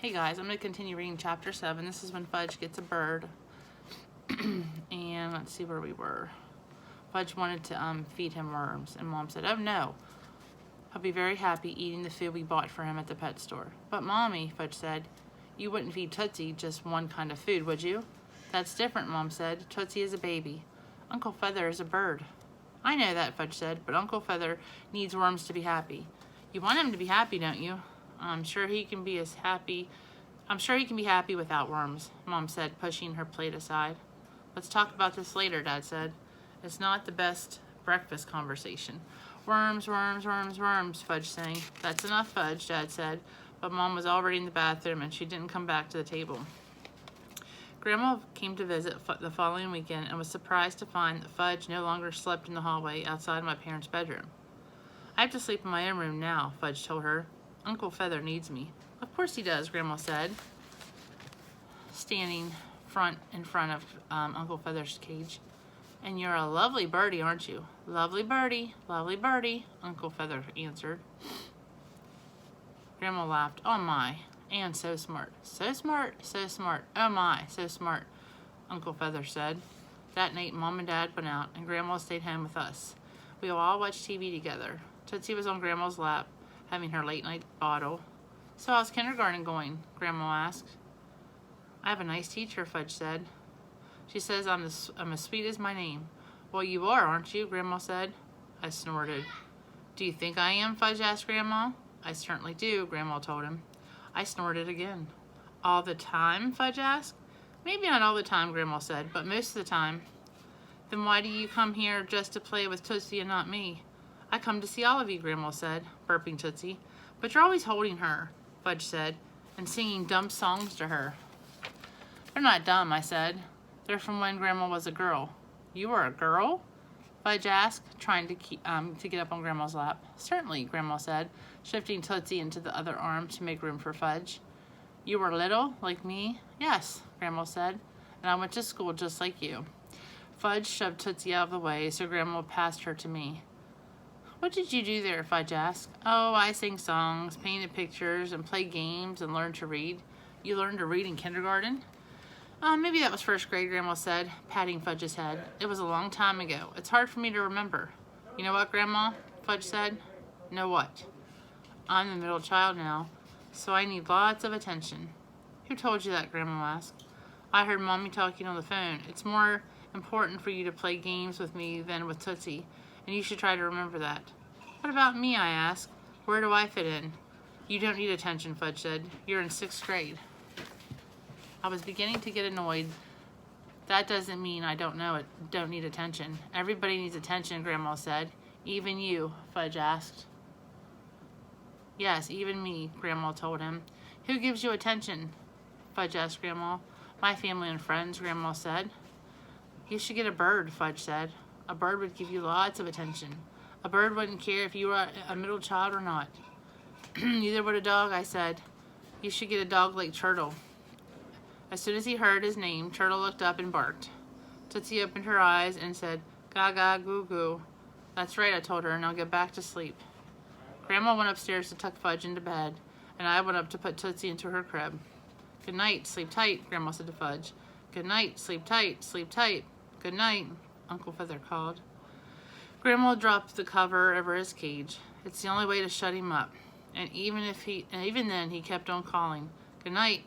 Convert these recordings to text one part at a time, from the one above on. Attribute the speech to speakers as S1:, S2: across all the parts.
S1: Hey guys, I'm going to continue reading chapter 7. This is when Fudge gets a bird. And let's see where we were. Fudge wanted to feed him worms, and Mom said, "Oh no, he'll be very happy eating the food we bought for him at the pet store." "But Mommy," Fudge said, "you wouldn't feed Tootsie just one kind of food, would you?" "That's different," Mom said. "Tootsie is a baby. Uncle Feather is a bird." "I know that," Fudge said, "but Uncle Feather needs worms to be happy." "You want him to be happy, don't you?" I'm sure he can be happy without worms," Mom said, pushing her plate aside. "Let's talk about this later," Dad said. "It's not the best breakfast conversation." "Worms, worms, worms, worms," Fudge sang. "That's enough, Fudge," Dad said, but Mom was already in the bathroom and she didn't come back to the table. Grandma came to visit the following weekend and was surprised to find that Fudge no longer slept in the hallway outside my parents' bedroom. "I have to sleep in my own room now," Fudge told her. "Uncle Feather needs me." "Of course he does," Grandma said, standing in front of Uncle Feather's cage. "And you're a lovely birdie, aren't you?" Lovely birdie, Uncle Feather answered. Grandma laughed. "Oh my, and so smart. So smart, so smart. Oh my, so smart," Uncle Feather said. That night, Mom and Dad went out, and Grandma stayed home with us. We all watched TV together. Tootsie was on Grandma's lap, having her late-night bottle. "So how's kindergarten going?" Grandma asked. "I have a nice teacher," Fudge said. "She says I'm as sweet as my name." "Well, you are, aren't you?" Grandma said. I snorted. "Do you think I am?" Fudge asked Grandma. "I certainly do," Grandma told him. I snorted again. "All the time?" Fudge asked. "Maybe not all the time," Grandma said, "but most of the time." "Then why do you come here just to play with Tootsie and not me?" "I come to see all of you," Grandma said, burping Tootsie. "But you're always holding her," Fudge said, "and singing dumb songs to her." "They're not dumb," I said. "They're from when Grandma was a girl." "You were a girl?" Fudge asked, trying to get up on Grandma's lap. "Certainly," Grandma said, shifting Tootsie into the other arm to make room for Fudge. "You were little, like me?" "Yes," Grandma said, "and I went to school just like you." Fudge shoved Tootsie out of the way so Grandma passed her to me. "What did you do there?" Fudge asked. "Oh, I sang songs, painted pictures, and played games and learned to read." "You learned to read in kindergarten?" Maybe that was first grade," Grandma said, patting Fudge's head. "It was a long time ago. It's hard for me to remember." "You know what, Grandma?" Fudge said. "Know what?" "I'm the middle child now, so I need lots of attention." "Who told you that?" Grandma asked. "I heard Mommy talking on the phone. It's more important for you to play games with me than with Tootsie, and you should try to remember that." "What about me?" I asked. "Where do I fit in?" "You don't need attention," Fudge said. "You're in 6th grade." I was beginning to get annoyed. "That doesn't mean I don't need attention." "Everybody needs attention," Grandma said. "Even you?" Fudge asked. "Yes, even me," Grandma told him. "Who gives you attention?" Fudge asked Grandma. "My family and friends," Grandma said. "You should get a bird," Fudge said. "A bird would give you lots of attention. A bird wouldn't care if you were a middle child or not." "Neither would a dog," I said. "You should get a dog like Turtle." As soon as he heard his name, Turtle looked up and barked. Tootsie opened her eyes and said, "Gaga, goo goo." "That's right," I told her, "and I'll get back to sleep." Grandma went upstairs to tuck Fudge into bed, and I went up to put Tootsie into her crib. "Good night, sleep tight," Grandma said to Fudge. "Good night, sleep tight, sleep tight. Good night," Uncle Feather called. Grandma dropped the cover over his cage. It's the only way to shut him up. And even then he kept on calling, good night,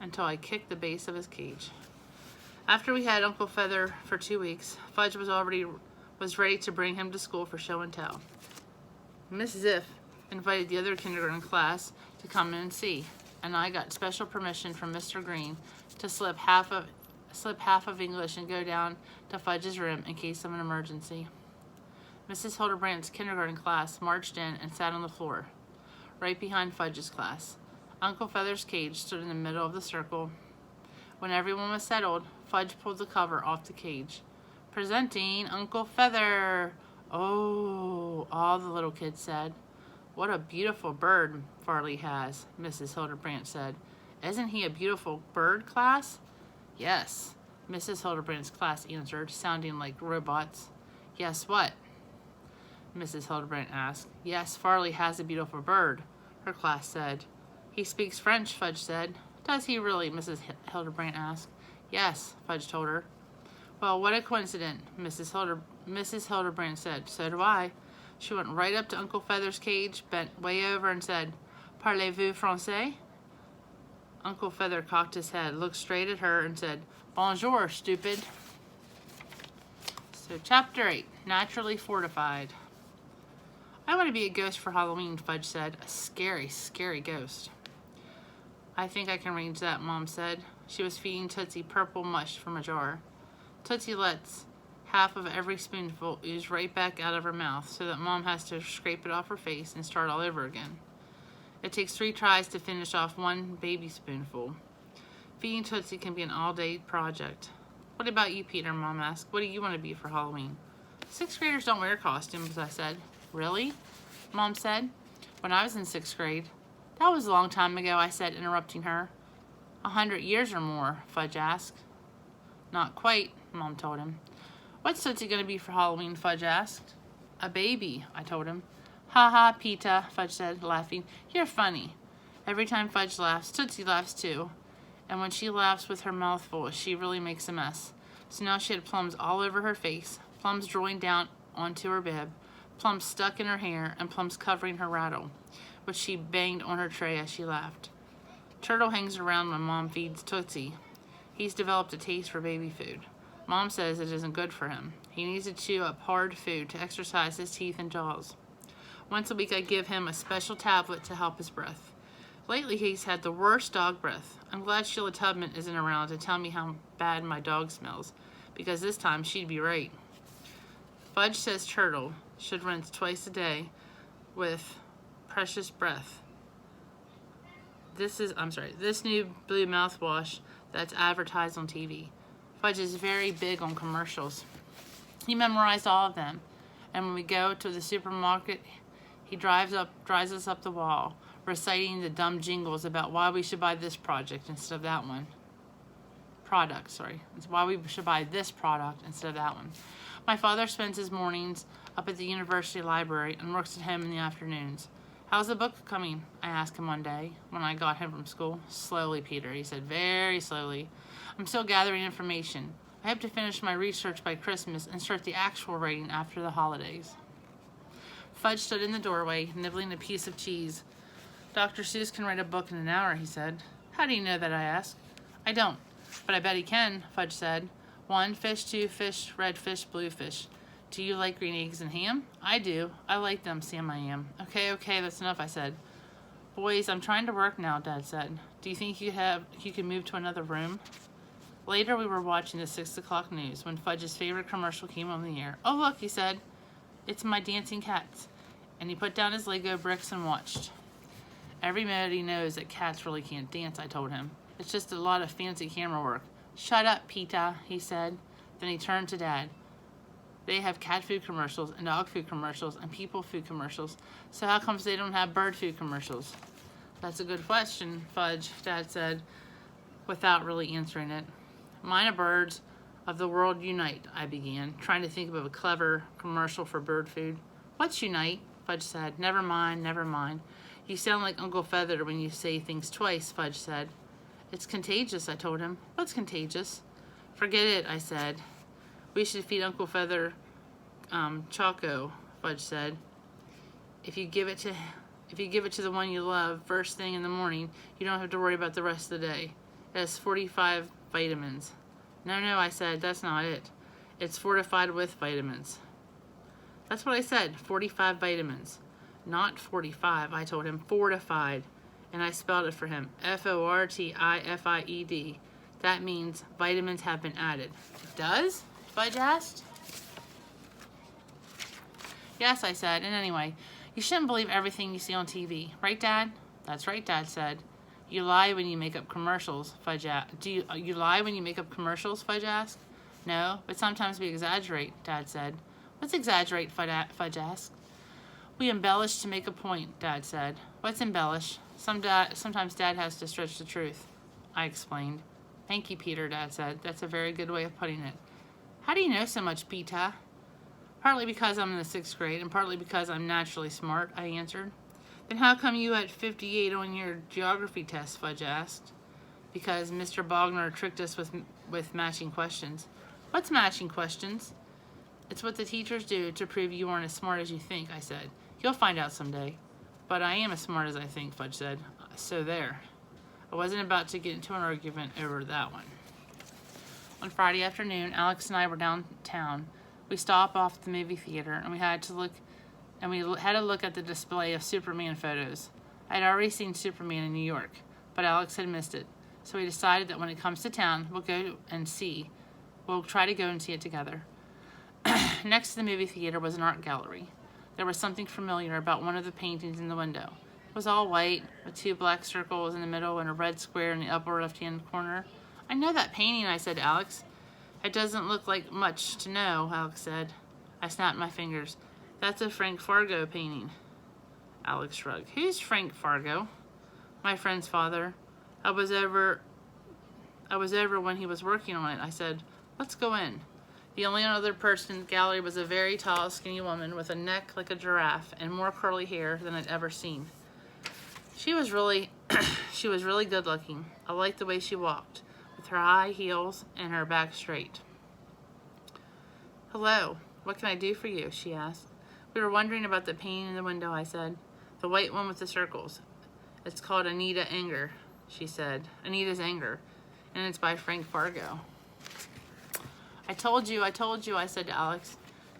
S1: until I kicked the base of his cage. After we had Uncle Feather for 2 weeks, Fudge was ready to bring him to school for show and tell. Miss Ziff invited the other kindergarten class to come in and see, and I got special permission from Mr. Green to slip half of English and go down to Fudge's room in case of an emergency. Mrs. Hildebrandt's kindergarten class marched in and sat on the floor, right behind Fudge's class. Uncle Feather's cage stood in the middle of the circle. When everyone was settled, Fudge pulled the cover off the cage. "Presenting Uncle Feather!" "Oh," all the little kids said. "What a beautiful bird Farley has," Mrs. Hildebrandt said. "Isn't he a beautiful bird, class?" "Yes," Mrs. Hildebrandt's class answered, sounding like robots. "Yes, what?" Mrs. Hildebrandt asked. "Yes, Farley has a beautiful bird," her class said. He speaks French, Fudge said. Does he really? Mrs. Hildebrand asked. Yes, Fudge told her. Well, what a coincidence, Mrs. Hildebrand said. So do I. She went right up to Uncle Feather's cage, bent way over, and said, Parlez-vous français? Uncle Feather cocked his head, looked straight at her, and said, Bonjour, stupid. So, Chapter 8, Naturally Fortified. I want to be a ghost for Halloween, Fudge said. A scary, scary ghost. I think I can arrange that, Mom said. She was feeding Tootsie purple mush from a jar. Tootsie lets half of every spoonful ooze right back out of her mouth so that Mom has to scrape it off her face and start all over again. It takes 3 tries to finish off 1 baby spoonful. Feeding Tootsie can be an all-day project. What about you, Peter? Mom asked. What do you want to be for Halloween? 6th graders don't wear costumes, I said. Really? Mom said. When I was in 6th grade. That was a long time ago, I said, interrupting her. 100 years or more, Fudge asked. Not quite, Mom told him. What's Tootsie going to be for Halloween? Fudge asked. A baby, I told him. Ha ha, Peta, Fudge said, laughing. You're funny. Every time Fudge laughs, Tootsie laughs too. And when she laughs with her mouth full, she really makes a mess. So now she had plums all over her face, plums drooling down onto her bib, plums stuck in her hair, and plums covering her rattle, which she banged on her tray as she laughed. Turtle hangs around when Mom feeds Tootsie. He's developed a taste for baby food. Mom says it isn't good for him. He needs to chew up hard food to exercise his teeth and jaws. Once a week I give him a special tablet to help his breath. Lately he's had the worst dog breath. I'm glad Sheila Tubman isn't around to tell me how bad my dog smells, because this time she'd be right. Fudge says Turtle should rinse twice a day with Precious Breath. This new blue mouthwash that's advertised on TV. Fudge is very big on commercials. He memorized all of them, and when we go to the supermarket, he drives us up the wall, reciting the dumb jingles about why we should buy this project instead of that one. It's why we should buy this product instead of that one. My father spends his mornings up at the university library and works at home in the afternoons. How's the book coming? I asked him one day when I got home from school. Slowly, Peter, he said, very slowly. I'm still gathering information. I hope to finish my research by Christmas and start the actual writing after the holidays. Fudge stood in the doorway, nibbling a piece of cheese. Dr. Seuss can write a book in an hour, he said. How do you know that? I asked. I don't, but I bet he can, Fudge said. 1 fish, 2 fish, red fish, blue fish. Do you like green eggs and ham? I do. I like them, Sam I am. Okay, that's enough, I said. Boys, I'm trying to work now, Dad said. Do you think you could move to another room? Later, we were watching the 6 o'clock news when Fudge's favorite commercial came on the air. Oh, look, he said. It's my dancing cats. And he put down his Lego bricks and watched. Everybody knows that cats really can't dance, I told him. It's just a lot of fancy camera work. Shut up, Peta, he said. Then he turned to Dad. They have cat food commercials and dog food commercials and people food commercials. So how comes they don't have bird food commercials? That's a good question, Fudge, Dad said, without really answering it. Minor birds of the world unite, I began, trying to think of a clever commercial for bird food. What's unite? Fudge said. Never mind. You sound like Uncle Feather when you say things twice, Fudge said. It's contagious, I told him. What's contagious? Forget it, I said. We should feed Uncle Feather Choco, Fudge said. If you give it to the one you love first thing in the morning, you don't have to worry about the rest of the day. It has 45 vitamins. No, I said, that's not it. It's fortified with vitamins. That's what I said, 45 vitamins. Not 45, I told him, fortified. And I spelled it for him, Fortified. That means vitamins have been added. It does? Fudge asked. Yes, I said, and anyway, you shouldn't believe everything you see on TV. Right, Dad? That's right, Dad said. You lie when you make up commercials, Fudge asked. Do you lie when you make up commercials, Fudge asked? No, but sometimes we exaggerate, Dad said. What's exaggerate, Fudge asked. We embellish to make a point, Dad said. What's embellish? Sometimes Dad has to stretch the truth, I explained. Thank you, Peter, Dad said. That's a very good way of putting it. How do you know so much, Peta? Partly because I'm in the 6th grade and partly because I'm naturally smart, I answered. Then how come you had 58 on your geography test, Fudge asked. Because Mr. Bogner tricked us with matching questions. What's matching questions? It's what the teachers do to prove you aren't as smart as you think, I said. You'll find out someday. But I am as smart as I think, Fudge said. So there. I wasn't about to get into an argument over that one. On Friday afternoon, Alex and I were downtown. We stopped off at the movie theater, and we had to look at the display of Superman photos. I had already seen Superman in New York, but Alex had missed it. So we decided that when it comes to town, we'll try to go and see it together. Next to the movie theater was an art gallery. There was something familiar about one of the paintings in the window. It was all white, with 2 black circles in the middle and a red square in the upper left-hand corner. I know that painting, I said to Alex. It doesn't look like much to know, Alex said. I snapped my fingers. That's a Frank Fargo painting. Alex shrugged. Who's Frank Fargo? My friend's father. I was over when he was working on it. I said, let's go in. The only other person in the gallery was a very tall, skinny woman with a neck like a giraffe and more curly hair than I'd ever seen. She was really good looking. I liked the way she walked, with her high heels and her back straight. Hello, what can I do for you? She asked. We were wondering about the painting in the window, I said. The white one with the circles. It's called Anita Anger, she said. Anita's Anger. And it's by Frank Fargo. I told you, I said to Alex,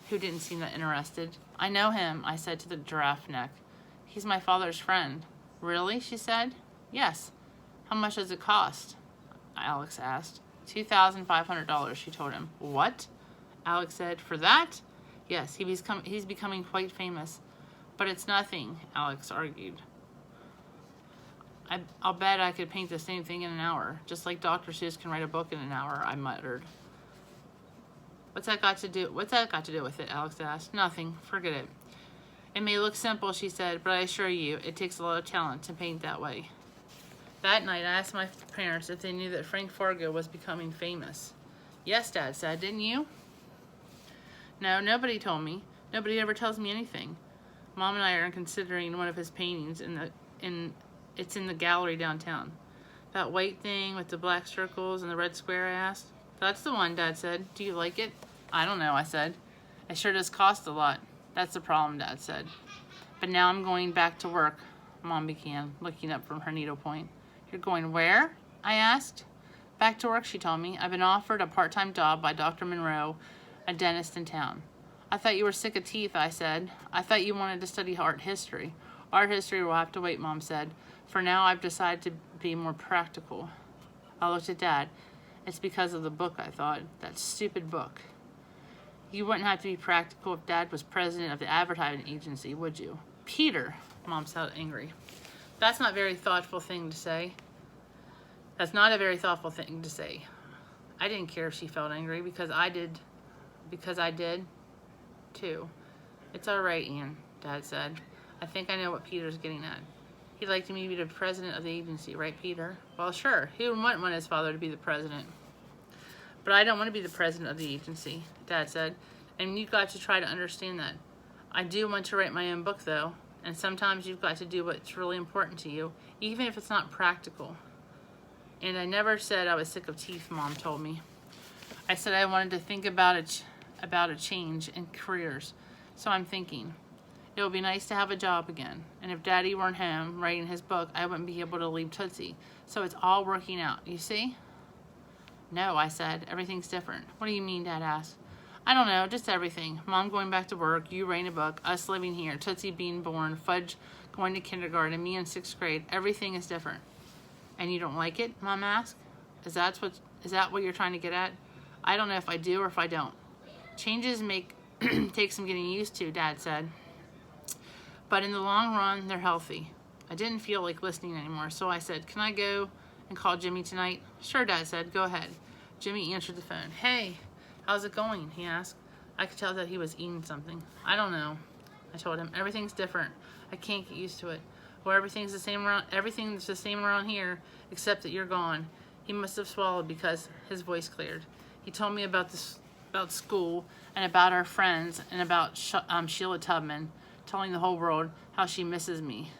S1: who didn't seem that interested. I know him, I said to the giraffe neck. He's my father's friend. Really? She said. Yes. How much does it cost? Alex asked. $2,500, she told him. What? Alex said. For that? Yes, he's becoming quite famous. But it's nothing, Alex argued. I'll bet I could paint the same thing in an hour, just like Dr. Seuss can write a book in an hour, I muttered. What's that got to do with it? Alex asked. Nothing. Forget it. It may look simple, she said, but I assure you, it takes a lot of talent to paint that way. That night, I asked my parents if they knew that Frank Fargo was becoming famous. Yes, Dad said. Didn't you? No, nobody told me. Nobody ever tells me anything. Mom and I are considering one of his paintings it's in the gallery downtown. That white thing with the black circles and the red square, I asked. That's the one, Dad said. Do you like it? I don't know, I said. It sure does cost a lot. That's the problem, Dad said. But now I'm going back to work, Mom began, looking up from her needlepoint. You're going where? I asked. Back to work, she told me. I've been offered a part-time job by Dr. Monroe, a dentist in town. I thought you were sick of teeth, I said. I thought you wanted to study art history. Art history will have to wait, Mom said. For now, I've decided to be more practical. I looked at Dad. It's because of the book, I thought. That stupid book. You wouldn't have to be practical if Dad was president of the advertising agency, would you? Peter, Mom sounded angry. That's not a very thoughtful thing to say. That's not a very thoughtful thing to say. I didn't care if she felt angry because I did too. It's all right, Anne, Dad said. I think I know what Peter's getting at. He'd like me to be the president of the agency, right, Peter? Well, sure. He wouldn't want his father to be the president. But I don't want to be the president of the agency, Dad said. And you've got to try to understand that. I do want to write my own book, though. And sometimes you've got to do what's really important to you, even if it's not practical. And I never said I was sick of teeth, Mom told me. I said I wanted to think about a change in careers. So I'm thinking. It would be nice to have a job again. And if Daddy weren't home writing his book, I wouldn't be able to leave Tootsie. So it's all working out, you see? No, I said. Everything's different. What do you mean, Dad asked. I don't know, just everything. Mom going back to work, you writing a book, us living here, Tootsie being born, Fudge going to kindergarten, me in 6th grade. Everything is different. And you don't like it? Mom asked. Is that what you're trying to get at? I don't know if I do or if I don't. Changes take some getting used to, Dad said. But in the long run, they're healthy. I didn't feel like listening anymore, so I said, can I go and call Jimmy tonight? Sure, Dad said, go ahead. Jimmy answered the phone. Hey, how's it going? He asked. I could tell that he was eating something. I don't know. I told him, everything's different. I can't get used to it. Well, everything's the same around here, except that you're gone. He must have swallowed because his voice cleared. He told me about school and about our friends and about Sheila Tubman, telling the whole world how she misses me.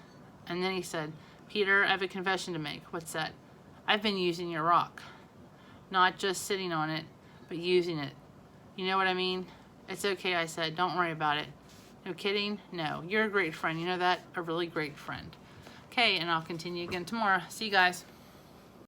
S1: And then he said, Peter, I have a confession to make. What's that? I've been using your rock. Not just sitting on it, but using it. You know what I mean? It's okay, I said. Don't worry about it. No kidding? No. You're a great friend. You know that? A really great friend. Okay, and I'll continue again tomorrow. See you guys.